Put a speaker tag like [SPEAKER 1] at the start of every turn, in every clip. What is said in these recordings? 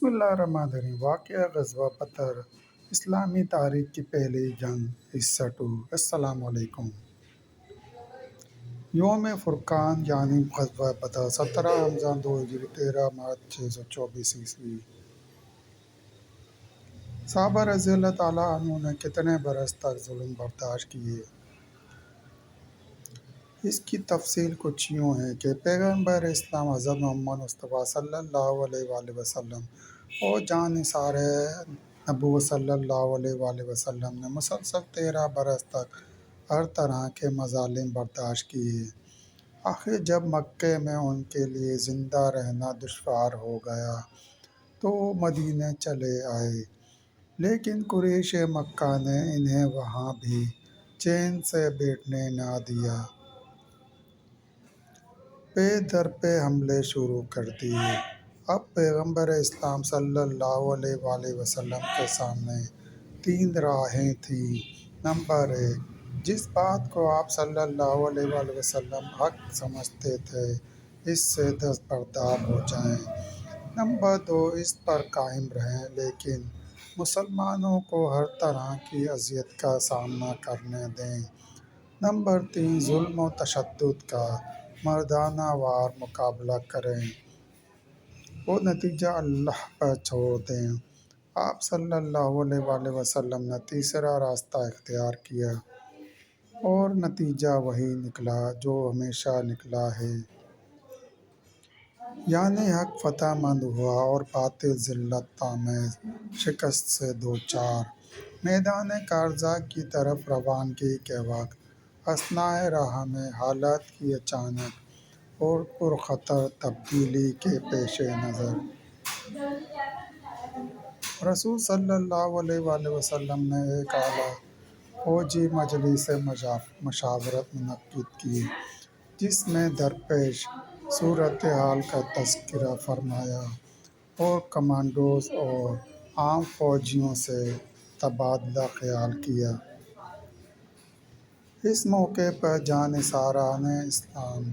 [SPEAKER 1] بسم اللہ الرحمن الرحیم۔ واقعہ غزوہ بدر، اسلامی تاریخ کی پہلی جنگ، حصہ 2۔ السلام علیکم۔ یوم فرقان یعنی غزوہ بدر 17 رمضان 2 ہجری 13 مارچ 624 عیسوی۔ صحابہ رضی اللہ تعالیٰ عنہ نے کتنے برس تک ظلم برداشت کیے؟ اس کی تفصیل کچھ یوں ہے کہ پیغمبر اسلام حضرت محمد مصطفیٰ صلی اللہ علیہ وآلہ وسلم اور جانثار نبوت صلی اللہ علیہ وآلہ وسلم نے مسلسل 13 برس تک ہر طرح کے مظالم برداشت کیے۔ آخر جب مکے میں ان کے لیے زندہ رہنا دشوار ہو گیا تو وہ مدینے چلے آئے، لیکن قریش مکہ نے انہیں وہاں بھی چین سے بیٹھنے نہ دیا۔ پے در پے حملے شروع کر دیے۔ اب پیغمبر اسلام صلی اللہ علیہ وآلہ وسلم کے سامنے 3 راہیں تھیں۔ نمبر 1، جس بات کو آپ صلی اللہ علیہ وآلہ وسلم حق سمجھتے تھے اس سے دستبردار ہو جائیں۔ نمبر 2، اس پر قائم رہیں لیکن مسلمانوں کو ہر طرح کی اذیت کا سامنا کرنے دیں۔ نمبر 3، ظلم و تشدد کا مردانہ وار مقابلہ کریں اور نتیجہ اللہ پر چھوڑ دیں۔ آپ صلی اللہ علیہ وآلہ وسلم نے تیسرا راستہ اختیار کیا اور نتیجہ وہی نکلا جو ہمیشہ نکلا ہے، یعنی حق فتح مند ہوا اور باطل ذلت آمیز شکست سے دوچار۔ میدان کارزا کی طرف روانگی کے وقت اثناء راہ میں حالات کی اچانک اور پرخطر تبدیلی کے پیش نظر رسول صلی اللہ علیہ وآلہ وسلم نے ایک اعلیٰ فوجی مجلس مشاورت منعقد کی، جس میں درپیش صورتحال کا تذکرہ فرمایا اور کمانڈوز اور عام فوجیوں سے تبادلہ خیال کیا۔ اس موقع پر جانثاران اسلام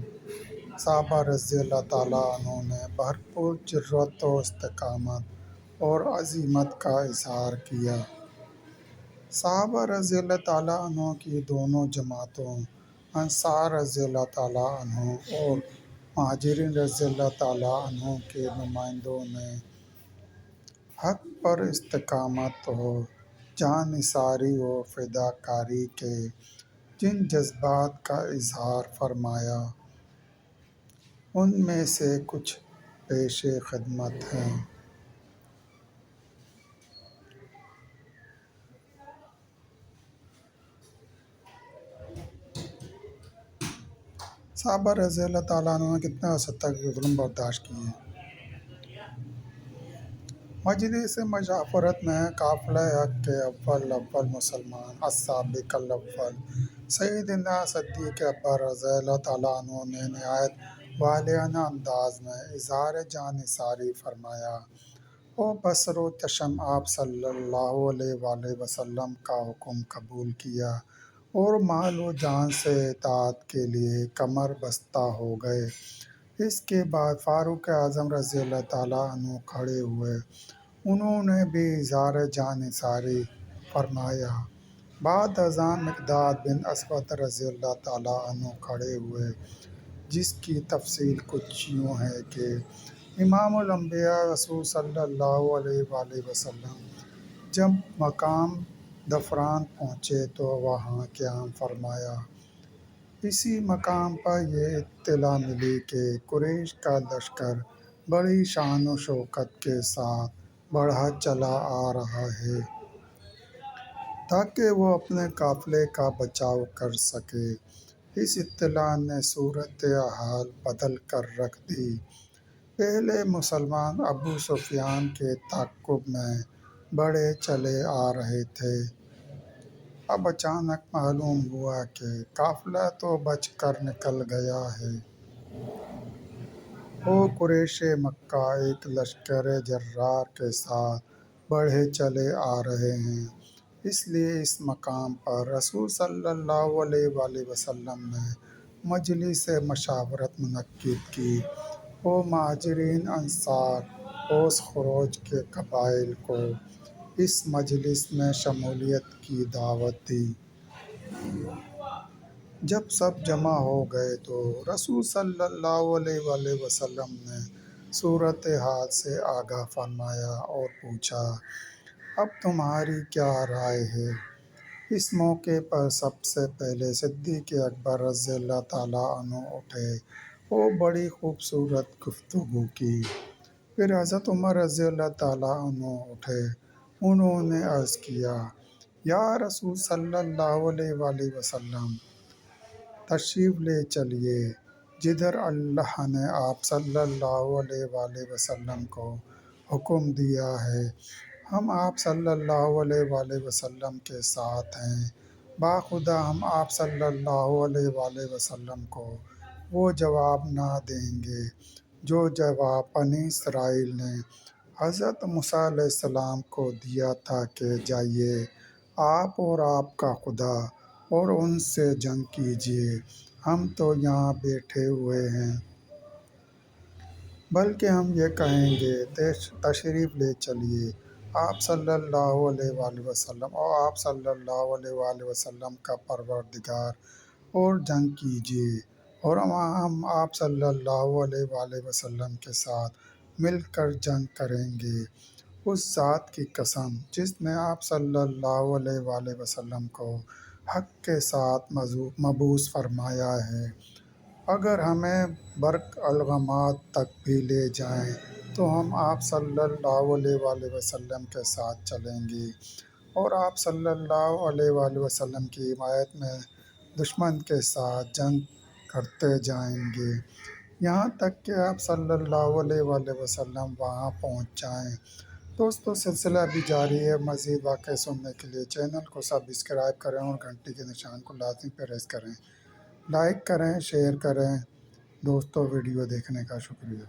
[SPEAKER 1] صحابہ رضی اللہ تعالیٰ عنہ نے بھرپور جرأت و استقامت اور عزیمت کا اظہار کیا۔ صحابہ رضی اللہ تعالیٰ عنہ کی دونوں جماعتوں، انصار رضی اللہ تعالیٰ عنہ اور مہاجرین رضی اللہ تعالیٰ عنہ کے نمائندوں نے حق پر استقامت اور جان نثاری و فداکاری کے جن جذبات کا اظہار فرمایا ان میں سے کچھ پیش خدمت ہیں۔ صحابہ رضی اللہ تعالیٰ عنہ نے کتنے عرصے تک ظلم برداشت کیے؟ مجلس مشاورت میں قافلہ حق کے اول مسلمان، السابق الاول سیدنا صدیق اکبر رضی اللہ تعالیٰ عنہ نے نہایت والہانہ انداز میں اظہار جان نثاری فرمایا اور بصر و چشم آپ صلی اللہ علیہ وآلہ وسلم کا حکم قبول کیا اور مال و جان سے اطاعت کے لیے کمر بستہ ہو گئے۔ اس کے بعد فاروق اعظم رضی اللہ تعالیٰ عنہ کھڑے ہوئے، انہوں نے بھی اظہار جان نثاری فرمایا۔ بعد ازاں مقداد بن اسود رضی اللہ تعالیٰ عنہ کھڑے ہوئے، جس کی تفصیل کچھ یوں ہے کہ امام الانبیاء رسول صلی اللہ علیہ وآلہ وسلم جب مقام دفران پہنچے تو وہاں قیام فرمایا۔ اسی مقام پر یہ اطلاع ملی کہ قریش کا لشکر بڑی شان و شوکت کے ساتھ بڑھا چلا آ رہا ہے تاکہ وہ اپنے قافلے کا بچاؤ کر سکے۔ اس اطلاع نے صورتحال بدل کر رکھ دی۔ پہلے مسلمان ابو سفیان کے تعاقب میں بڑھے چلے آ رہے تھے، اب اچانک معلوم ہوا کہ قافلہ تو بچ کر نکل گیا ہے اور قریش مکہ ایک لشکر جرار کے ساتھ بڑھے چلے آ رہے ہیں۔ اس لیے اس مقام پر رسول صلی اللہ علیہ وآلہ وسلم نے مجلس مشاورت منعقد کی اور مہاجرین، انصار اوس خروج کے قبائل کو اس مجلس میں شمولیت کی دعوت دی۔ جب سب جمع ہو گئے تو رسول صلی اللہ علیہ وآلہ وسلم نے صورتحال سے آگاہ فرمایا اور پوچھا، اب تمہاری کیا رائے ہے؟ اس موقع پر سب سے پہلے صدیق اکبر رضی اللہ تعالیٰ عنہ اٹھے اور بڑی خوبصورت گفتگو کی۔ پھر حضرت عمر رضی اللہ تعالیٰ عنہ اٹھے، انہوں نے عرض کیا، یا رسول صلی اللہ علیہ وآلہ وسلم، تشریف لے چلیے جدھر اللہ نے آپ صلی اللہ علیہ وآلہ وسلم کو حکم دیا ہے، ہم آپ صلی اللہ علیہ وآلہ وسلم کے ساتھ ہیں۔ باخدا ہم آپ صلی اللہ علیہ وآلہ وسلم کو وہ جواب نہ دیں گے جو جواب بنی اسرائیل نے حضرت موسیٰ علیہ السلام کو دیا تھا کہ جائیے آپ اور آپ کا خدا اور ان سے جنگ کیجیے، ہم تو یہاں بیٹھے ہوئے ہیں۔ بلکہ ہم یہ کہیں گے، تشریف لے چلیے آپ صلی اللہ علیہ وآلہ وسلم اور آپ صلی اللہ علیہ وآلہ وسلم کا پروردگار اور جنگ کیجیے، اور ہم آپ صلی اللہ علیہ وآلہ وسلم کے ساتھ مل کر جنگ کریں گے۔ اس ذات کی قسم جس نے آپ صلی اللہ علیہ وآلہ وسلم کو حق کے ساتھ مبعوث فرمایا ہے، اگر ہمیں برق الغمات تک بھی لے جائیں تو ہم آپ صلی اللہ علیہ وآلہ وسلم کے ساتھ چلیں گے، اور آپ صلی اللہ علیہ وآلہ وسلم کی حمایت میں دشمن کے ساتھ جنگ کرتے جائیں گے، یہاں تک کہ آپ صلی اللہ علیہ وآلہ وسلم وہاں پہنچ جائیں۔ دوستو، سلسلہ بھی جاری ہے۔ مزید واقعے سننے کے لیے چینل کو سبسکرائب کریں اور گھنٹی کے نشان کو لازمی پریس کریں۔ لائک کریں، شیئر کریں۔ دوستو، ویڈیو دیکھنے کا شکریہ۔